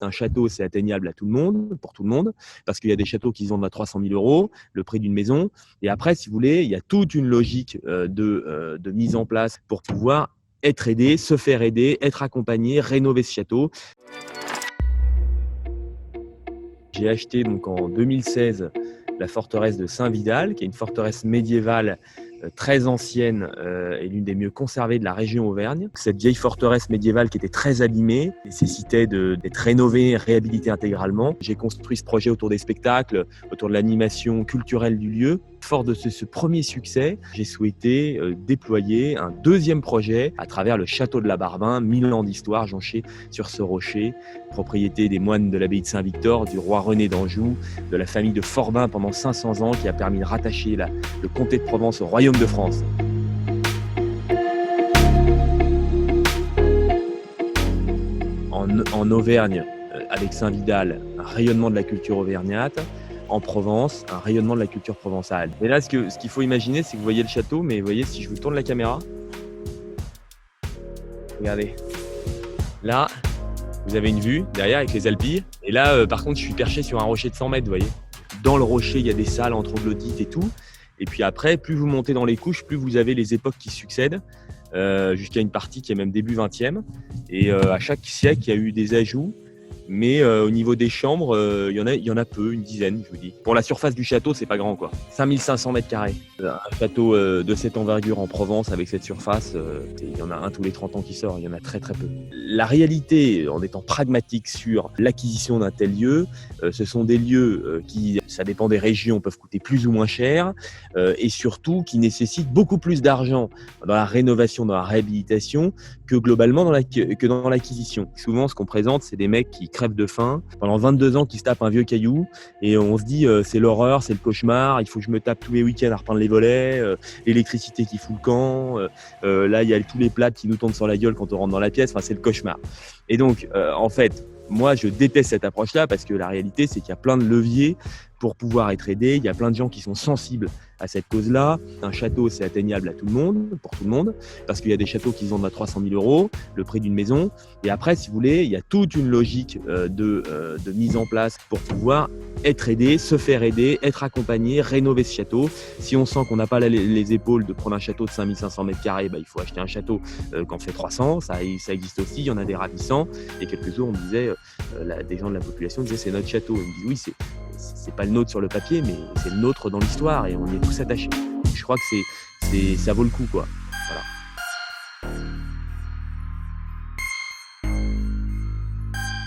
Un château, c'est atteignable à tout le monde, pour tout le monde, parce qu'il y a des châteaux qui se vendent à 300 000 €, le prix d'une maison. Et après, si vous voulez, il y a toute une logique de mise en place pour pouvoir être aidé, se faire aider, être accompagné, rénover ce château. J'ai acheté donc en 2016 la forteresse de Saint-Vidal, qui est une forteresse médiévale très ancienne et l'une des mieux conservées de la région Auvergne. Cette vieille forteresse médiévale qui était très abîmée nécessitait d'être rénovée, réhabilitée intégralement. J'ai construit ce projet autour des spectacles, autour de l'animation culturelle du lieu. Fort de ce premier succès, j'ai souhaité déployer un deuxième projet à travers le château de la Barbin, 1000 ans d'histoire jonché sur ce rocher, propriété des moines de l'abbaye de Saint-Victor, du roi René d'Anjou, de la famille de Forbin pendant 500 ans, qui a permis de rattacher le comté de Provence au royaume de France. En Auvergne, avec Saint-Vidal, un rayonnement de la culture auvergnate. En Provence, un rayonnement de la culture provençale. Et là, ce qu'il faut imaginer, c'est que vous voyez le château, mais vous voyez, si je vous tourne la caméra, regardez. Là, vous avez une vue derrière avec les Alpilles. Et là, par contre, je suis perché sur un rocher de 100 mètres, vous voyez. Dans le rocher, il y a des salles en troglodytes et tout. Et puis après, plus vous montez dans les couches, plus vous avez les époques qui succèdent, jusqu'à une partie qui est même début 20e. Et à chaque siècle, il y a eu des ajouts. Mais au niveau des chambres, il y en a peu, une dizaine, je vous dis. Pour la surface du château, c'est pas grand, quoi. 5500 mètres carrés. Un château de cette envergure en Provence avec cette surface, il y en a un tous les 30 ans qui sort, il y en a très très peu. La réalité, en étant pragmatique sur l'acquisition d'un tel lieu, ce sont des lieux qui, ça dépend des régions, peuvent coûter plus ou moins cher, et surtout qui nécessitent beaucoup plus d'argent dans la rénovation, dans la réhabilitation, que globalement dans l'acquisition. Souvent, ce qu'on présente, c'est des mecs qui crèvent de faim pendant 22 ans, qui se tapent un vieux caillou, et on se dit c'est l'horreur, c'est le cauchemar, il faut que je me tape tous les week-ends à repeindre les volets, l'électricité qui fout le camp, là il y a tous les plats qui nous tombent sur la gueule quand on rentre dans la pièce, enfin c'est le cauchemar. Et donc en fait, moi je déteste cette approche-là, parce que la réalité c'est qu'il y a plein de leviers pour pouvoir être aidé, il y a plein de gens qui sont sensibles à cette cause-là. Un château, c'est atteignable à tout le monde, pour tout le monde, parce qu'il y a des châteaux qui se vendent à 300 000 €, le prix d'une maison. Et après, si vous voulez, il y a toute une logique de mise en place pour pouvoir être aidé, se faire aider, être accompagné, rénover ce château. Si on sent qu'on n'a pas les épaules de prendre un château de 5500 mètres carrés, il faut acheter un château qu'en fait 300, ça existe aussi, il y en a des ravissants. Et quelques jours, on me disait, des gens de la population disaient c'est notre château. Ils me disent oui, c'est pas le nôtre sur le papier, mais c'est le nôtre dans l'histoire et on y est tous attachés. Je crois que ça vaut le coup, quoi.